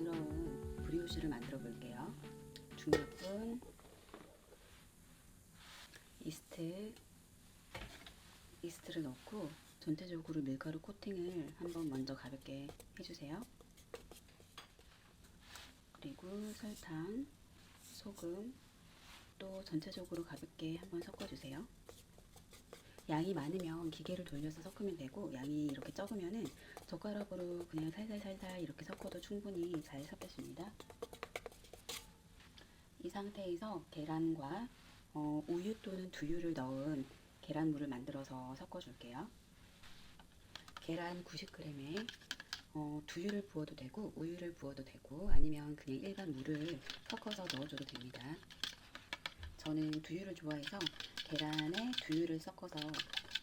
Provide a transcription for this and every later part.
부드러운 브리오시를 만들어 볼게요. 중력분, 이스트를 넣고 전체적으로 밀가루 코팅을 한번 먼저 가볍게 해주세요. 그리고 설탕, 소금, 또 전체적으로 가볍게 한번 섞어주세요. 양이 많으면 기계를 돌려서 섞으면 되고, 양이 이렇게 적으면은 젓가락으로 그냥 살살살살 이렇게 섞어도 충분히 잘 섞여집니다. 이 상태에서 계란과 우유 또는 두유를 넣은 계란물을 만들어서 섞어줄게요. 계란 90g에 두유를 부어도 되고 우유를 부어도 되고 아니면 그냥 일반 물을 섞어서 넣어줘도 됩니다. 저는 두유를 좋아해서 계란에 두유를 섞어서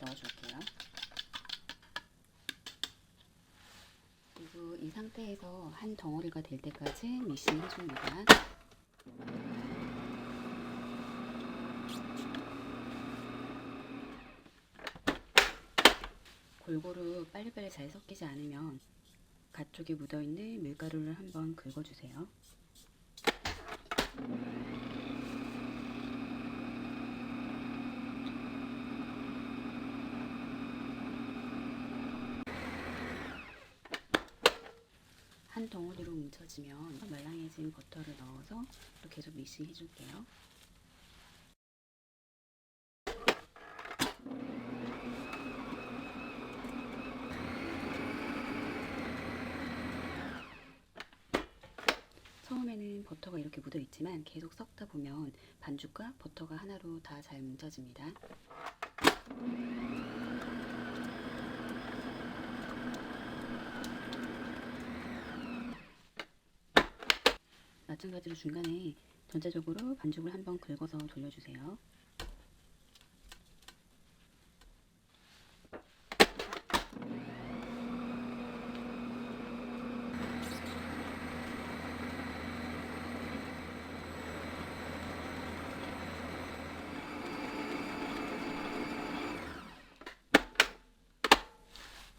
넣어줄게요. 그리고 이 상태에서 한 덩어리가 될 때까지 믹싱 해줍니다. 골고루 빨리빨리 잘 섞이지 않으면 가쪽에 묻어있는 밀가루를 한번 긁어주세요. 한 덩어리로 뭉쳐지면 말랑해진 버터를 넣어서 또 계속 믹싱 해줄게요. 처음에는 버터가 이렇게 묻어 있지만 계속 섞다 보면 반죽과 버터가 하나로 다 잘 뭉쳐집니다. 마찬가지로 중간에 전체적으로 반죽을 한번 긁어서 돌려주세요.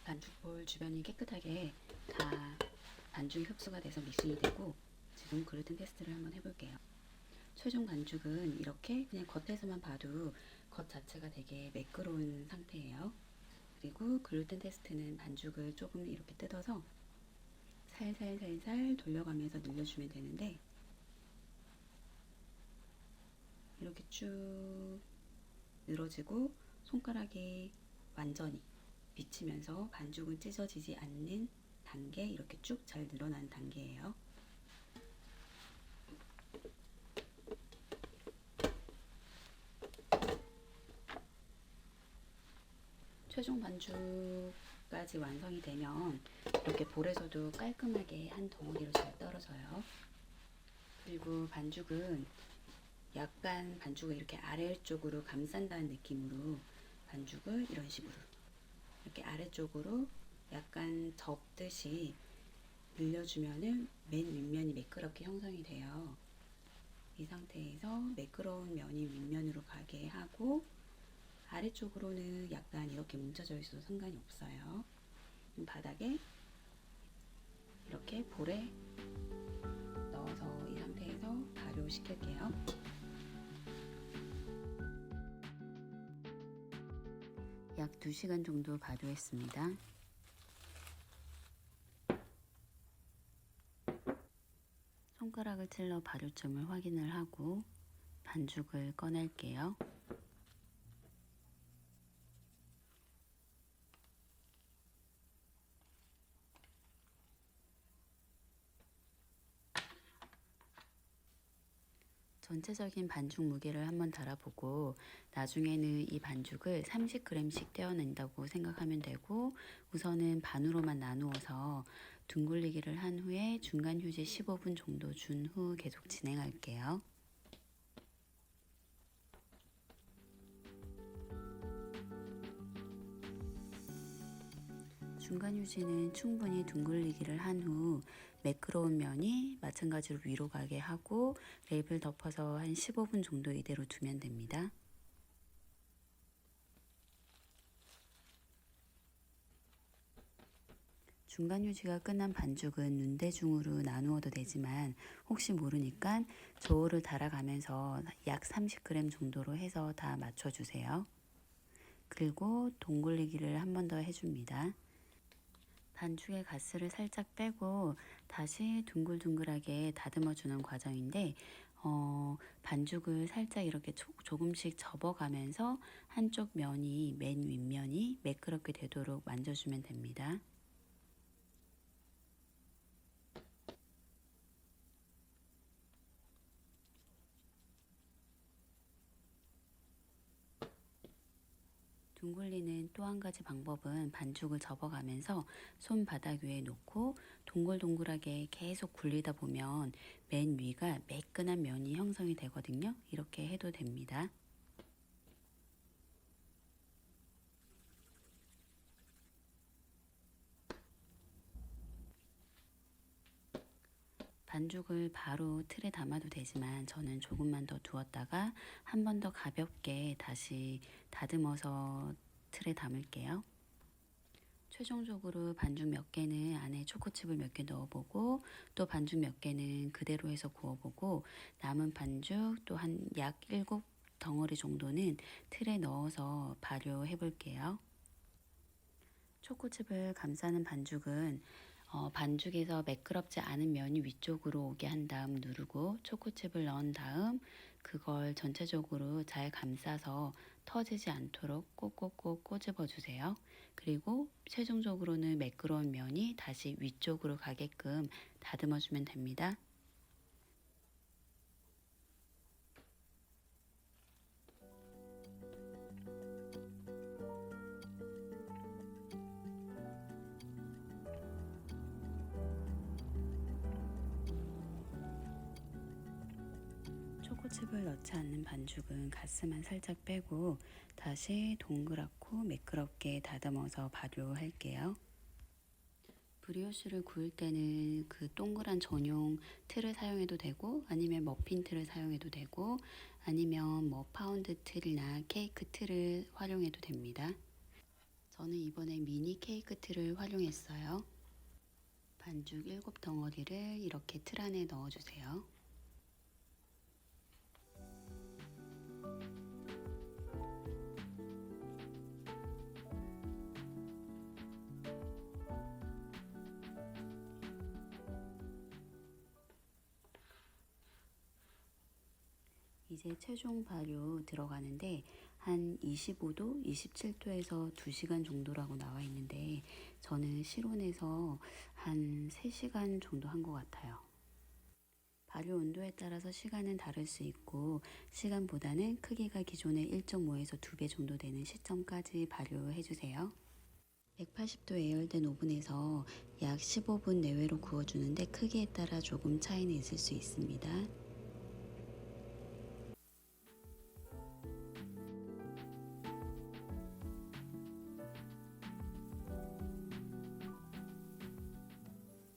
반죽볼 주변이 깨끗하게 다 반죽이 흡수가 돼서 믹싱이 되고, 지금 글루텐 테스트를 한번 해볼게요. 최종 반죽은 이렇게 그냥 겉에서만 봐도 겉 자체가 되게 매끄러운 상태예요. 그리고 글루텐 테스트는 반죽을 조금 이렇게 뜯어서 살살살살 돌려가면서 늘려주면 되는데, 이렇게 쭉 늘어지고 손가락이 완전히 미치면서 반죽은 찢어지지 않는 단계, 이렇게 쭉 잘 늘어난 단계예요. 최종 반죽까지 완성이 되면 이렇게 볼에서도 깔끔하게 한 덩어리로 잘 떨어져요. 그리고 반죽은 약간 반죽을 이렇게 아래쪽으로 감싼다는 느낌으로 반죽을 이런 식으로 이렇게 아래쪽으로 약간 접듯이 늘려주면은 맨 윗면이 매끄럽게 형성이 돼요. 이 상태에서 매끄러운 면이 윗면으로 가게 하고, 아래쪽으로는 약간 이렇게 뭉쳐져 있어도 상관이 없어요. 바닥에 이렇게 볼에 넣어서 이 상태에서 발효시킬게요. 약 2시간 정도 발효했습니다. 손가락을 찔러 발효점을 확인을 하고 반죽을 꺼낼게요. 전체적인 반죽 무게를 한번 달아보고 나중에는 이 반죽을 30g씩 떼어낸다고 생각하면 되고, 우선은 반으로만 나누어서 둥글리기를 한 후에 중간 휴지 15분 정도 준 후 계속 진행할게요. 중간 휴지는 충분히 둥글리기를 한 후 매끄러운 면이 마찬가지로 위로 가게 하고 랩을 덮어서 한 15분 정도 이대로 두면 됩니다. 중간 유지가 끝난 반죽은 눈대중으로 나누어도 되지만 혹시 모르니까 저울을 달아가면서 약 30g 정도로 해서 다 맞춰주세요. 그리고 동글리기를 한 번 더 해줍니다. 반죽의 가스를 살짝 빼고 다시 둥글둥글하게 다듬어주는 과정인데 반죽을 살짝 이렇게 조금씩 접어가면서 한쪽 면이 맨 윗면이 매끄럽게 되도록 만져주면 됩니다. 둥글리는 또 한 가지 방법은 반죽을 접어가면서 손바닥 위에 놓고 동글동글하게 계속 굴리다 보면 맨 위가 매끈한 면이 형성이 되거든요. 이렇게 해도 됩니다. 반죽을 바로 틀에 담아도 되지만 저는 조금만 더 두었다가 한 번 더 가볍게 다시 다듬어서 틀에 담을게요. 최종적으로 반죽 몇 개는 안에 초코칩을 몇 개 넣어보고 또 반죽 몇 개는 그대로 해서 구워보고 남은 반죽 또 한 약 7덩어리 정도는 틀에 넣어서 발효해 볼게요. 초코칩을 감싸는 반죽은 반죽에서 매끄럽지 않은 면이 위쪽으로 오게 한 다음 누르고 초코칩을 넣은 다음 그걸 전체적으로 잘 감싸서 터지지 않도록 꼭꼭꼭 꼬집어 주세요. 그리고 최종적으로는 매끄러운 면이 다시 위쪽으로 가게끔 다듬어 주면 됩니다. 초코칩을 넣지 않는 반죽은 가스만 살짝 빼고 다시 동그랗고 매끄럽게 다듬어서 발효할게요. 브리오쉬를 구울 때는 그 동그란 전용 틀을 사용해도 되고 아니면 머핀 틀을 사용해도 되고 아니면 뭐 파운드 틀이나 케이크 틀을 활용해도 됩니다. 저는 이번에 미니 케이크 틀을 활용했어요. 반죽 7덩어리를 이렇게 틀 안에 넣어주세요. 이제 최종 발효 들어가는데 한 25도, 27도에서 2시간 정도라고 나와 있는데 저는 실온에서 한 3시간 정도 한 것 같아요. 발효 온도에 따라서 시간은 다를 수 있고 시간보다는 크기가 기존의 1.5에서 2배 정도 되는 시점까지 발효해 주세요. 180도 예열된 오븐에서 약 15분 내외로 구워주는데 크기에 따라 조금 차이는 있을 수 있습니다.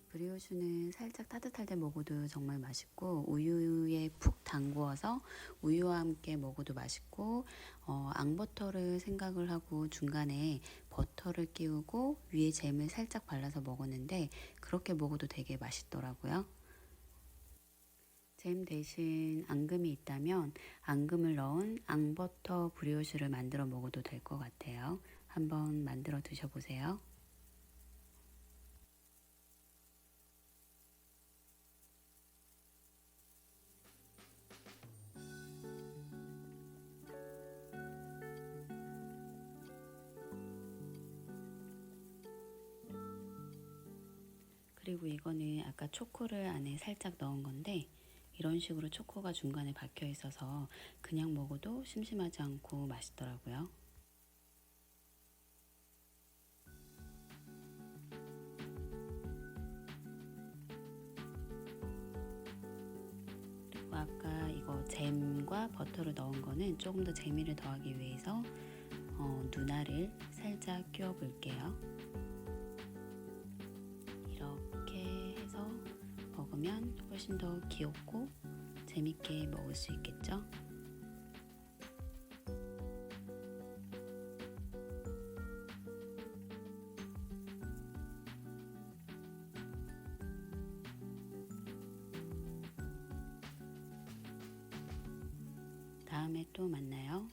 브리오슈는 살짝 따뜻할 때 먹어도 정말 맛있고 우유에 푹 담궈서 우유와 함께 먹어도 맛있고 앙버터를 생각을 하고 중간에 버터를 끼우고 위에 잼을 살짝 발라서 먹었는데 그렇게 먹어도 되게 맛있더라고요. 잼 대신 앙금이 있다면 앙금을 넣은 앙버터 브리오슈를 만들어 먹어도 될 것 같아요. 한번 만들어 드셔보세요. 그리고 이거는 아까 초코를 안에 살짝 넣은 건데 이런 식으로 초코가 중간에 박혀 있어서 그냥 먹어도 심심하지 않고 맛있더라고요. 그리고 아까 이거 잼과 버터를 넣은 거는 조금 더 재미를 더하기 위해서 누나를 살짝 끼워 볼게요. 이렇게 해서 먹으면 훨씬 더 귀엽고 재밌게 먹을 수 있겠죠? 다음에 또 만나요.